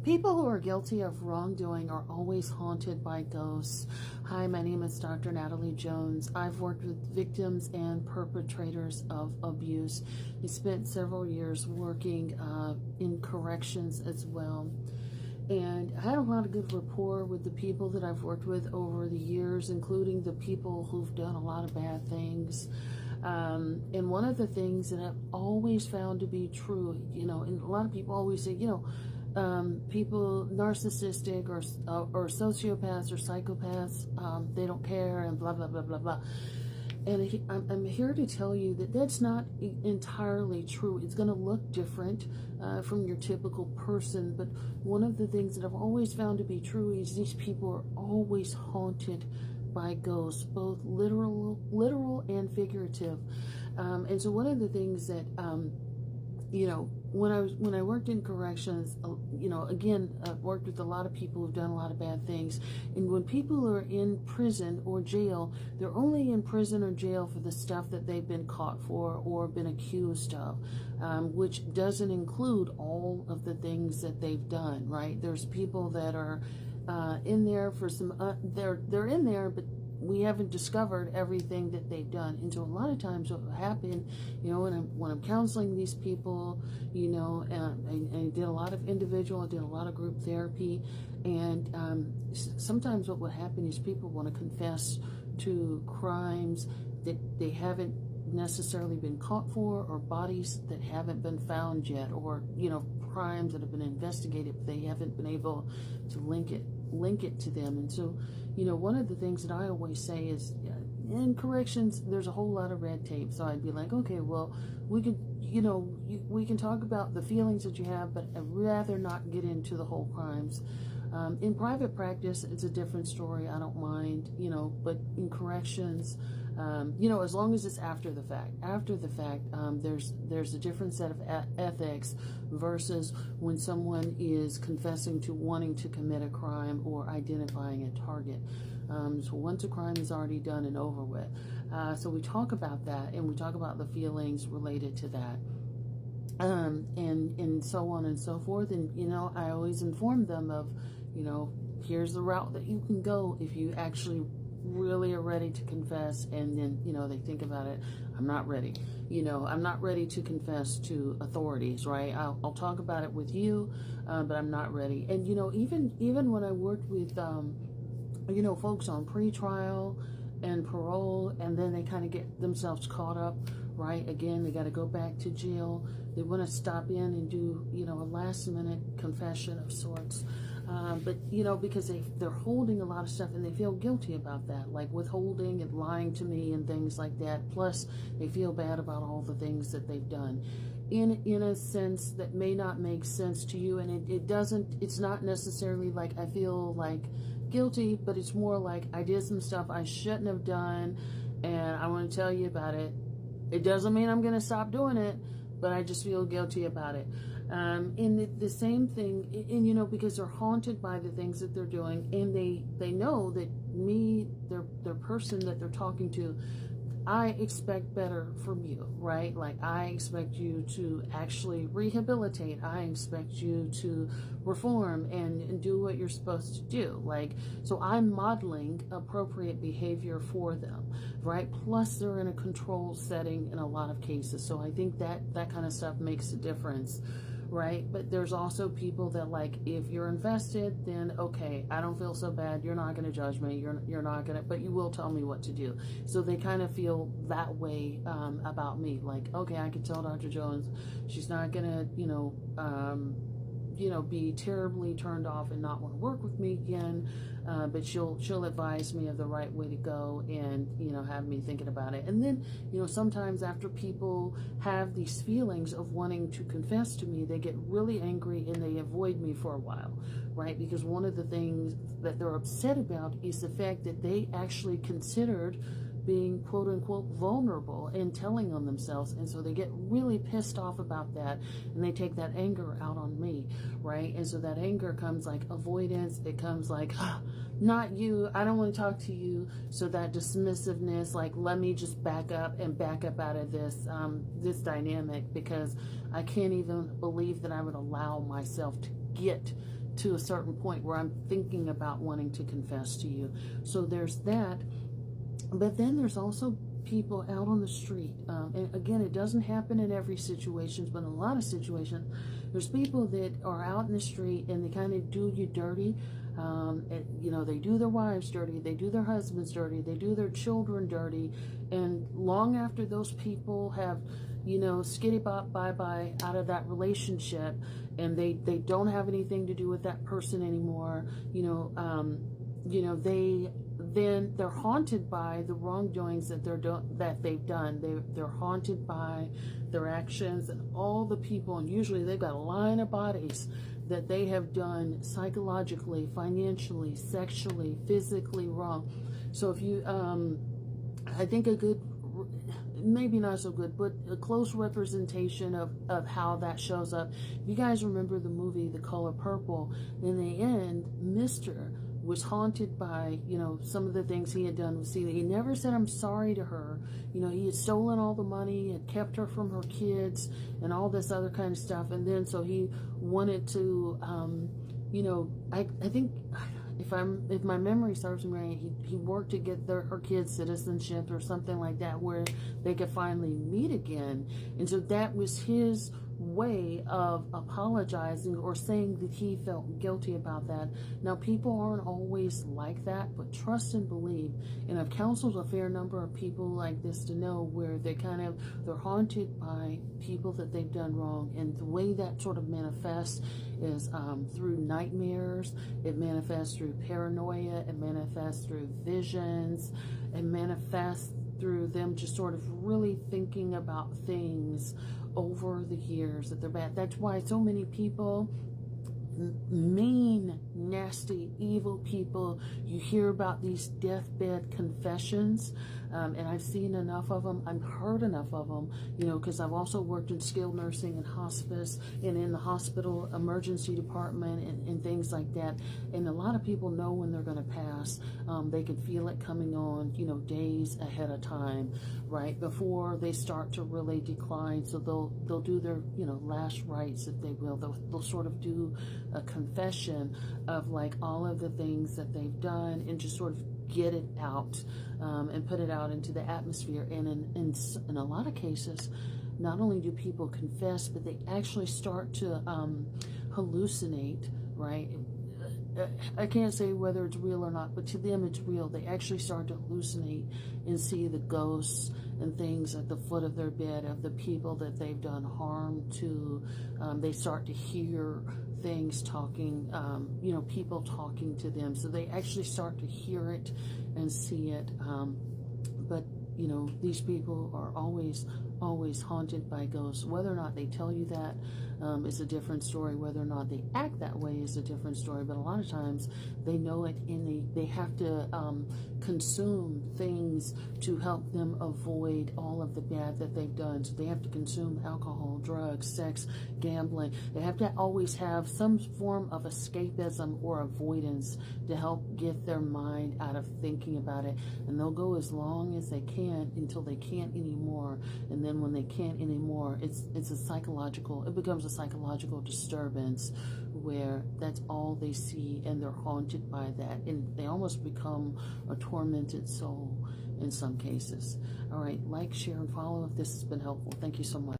People who are guilty of wrongdoing are always haunted by ghosts. Hi, my name is Dr. Natalie Jones. I've worked with victims and perpetrators of abuse. I spent several years working in corrections as well. And I had a lot of good rapport with the people that I've worked with over the years, including the people who've done a lot of bad things. And one of the things that I've always found to be true, and a lot of people always say, people narcissistic or sociopaths or psychopaths, they don't care and blah, blah, blah, blah, blah. And I'm here to tell you that that's not entirely true. It's going to look different from your typical person. But one of the things that I've always found to be true is these people are always haunted by ghosts, both literal and figurative. And so one of the things that, when I worked in corrections, again, I've worked with a lot of people who've done a lot of bad things. And when people are in prison or jail, they're only in prison or jail for the stuff that they've been caught for or been accused of, which doesn't include all of the things that they've done, right? There's people that are in there for some, they're in there, but we haven't discovered everything that they've done. And so a lot of times what will happen, when I'm counseling these people, I did a lot of individual, I did a lot of group therapy. And sometimes what will happen is people want to confess to crimes that they haven't necessarily been caught for, or bodies that haven't been found yet, or, crimes that have been investigated, but they haven't been able to link it to them. And so, one of the things that I always say is, in corrections, there's a whole lot of red tape. So I'd be like, okay, well, we can talk about the feelings that you have, but I'd rather not get into the whole crimes. In private practice, it's a different story. I don't mind, but in corrections, as long as it's after the fact. After the fact, there's a different set of ethics versus when someone is confessing to wanting to commit a crime or identifying a target. So once a crime is already done and over with. So we talk about that, and we talk about the feelings related to that. And so on and so forth. And, I always inform them of, here's the route that you can go if you actually really are ready to confess. And then, they think about it. I'm not ready. I'm not ready to confess to authorities, right? I'll talk about it with you, but I'm not ready. And, even when I worked with, folks on pretrial and parole, and then they kind of get themselves caught up, right? Again, they got to go back to jail. They want to stop in and do, a last minute confession of sorts. But, because they're holding a lot of stuff and they feel guilty about that, like withholding and lying to me and things like that. Plus, they feel bad about all the things that they've done in a sense that may not make sense to you. And it's not necessarily like I feel like guilty, but it's more like I did some stuff I shouldn't have done and I want to tell you about it. It doesn't mean I'm going to stop doing it, but I just feel guilty about it. And the same thing, and because they're haunted by the things that they're doing, and they know that me, their person that they're talking to, I expect better from you, right? Like, I expect you to actually rehabilitate. I expect you to reform and do what you're supposed to do. Like, so I'm modeling appropriate behavior for them, right? Plus, they're in a controlled setting in a lot of cases. So I think that kind of stuff makes a difference, right? But there's also people that, like, if you're invested, then okay, I don't feel so bad. You're not going to judge me. You're not going to, but you will tell me what to do. So they kind of feel that way about me. Like, okay, I can tell Dr. Jones, she's not going to, be terribly turned off and not want to work with me again. But she'll advise me of the right way to go and, have me thinking about it. And then, sometimes after people have these feelings of wanting to confess to me, they get really angry and they avoid me for a while, right? Because one of the things that they're upset about is the fact that they actually considered being quote unquote vulnerable and telling on themselves. And so they get really pissed off about that and they take that anger out on me, right? And so that anger comes like avoidance. It comes like, not you, I don't want to talk to you. So that dismissiveness, like, let me just back up out of this dynamic, because I can't even believe that I would allow myself get to a certain point where I'm thinking about wanting to confess to you. So there's that. But then there's also people out on the street. And again, it doesn't happen in every situation, but in a lot of situations, there's people that are out in the street and they kind of do you dirty. And, they do their wives dirty, they do their husbands dirty, they do their children dirty. And long after those people have, skitty bop bye bye out of that relationship, and they don't have anything to do with that person anymore, they're haunted by the wrongdoings that they've done. They're haunted by their actions and all the people, and usually they've got a line of bodies that they have done psychologically, financially, sexually, physically wrong. So if you, I think a good, maybe not so good, but a close representation of how that shows up. If you guys remember the movie The Color Purple, in the end, Mr. was haunted by, some of the things he had done with Celia. He never said, I'm sorry to her. He had stolen all the money, had kept her from her kids, and all this other kind of stuff. And then, so he wanted to, I think, if my memory serves me right, he worked to get her kids citizenship or something like that, where they could finally meet again. And so that was his way of apologizing or saying that he felt guilty about that. Now, people aren't always like that, but trust and believe. And I've counseled a fair number of people like this to know where they're haunted by people that they've done wrong. And the way that sort of manifests is through nightmares. It manifests through paranoia. It manifests through visions. It manifests through them just sort of really thinking about things over the years that they're bad. That's why so many people, mean, nasty, evil people, you hear about these deathbed confessions, and I've seen enough of them, I've heard enough of them, because I've also worked in skilled nursing and hospice and in the hospital emergency department and things like that. And a lot of people know when they're going to pass. They can feel it coming on, days ahead of time, right before they start to really decline. So they'll do their, last rites, if they will. They'll sort of do a confession of like all of the things that they've done and just sort of get it out, and put it out into the atmosphere. And in a lot of cases, not only do people confess, but they actually start to hallucinate, right? I can't say whether it's real or not, but to them it's real. They actually start to hallucinate and see the ghosts and things at the foot of their bed of the people that they've done harm to. They start to hear things talking, people talking to them. So they actually start to hear it and see it. But these people are always haunted by ghosts. Whether or not they tell you that is a different story. Whether or not they act that way is a different story. But a lot of times they know it, and they have to consume things to help them avoid all of the bad that they've done. So they have to consume alcohol, drugs, sex, gambling. They have to always have some form of escapism or avoidance to help get their mind out of thinking about it. And they'll go as long as they can until they can't anymore. And then when they can't anymore, it becomes a psychological disturbance where that's all they see, and they're haunted by that, and they almost become a tormented soul in some cases. All right, like, share, and follow if this has been helpful. Thank you so much.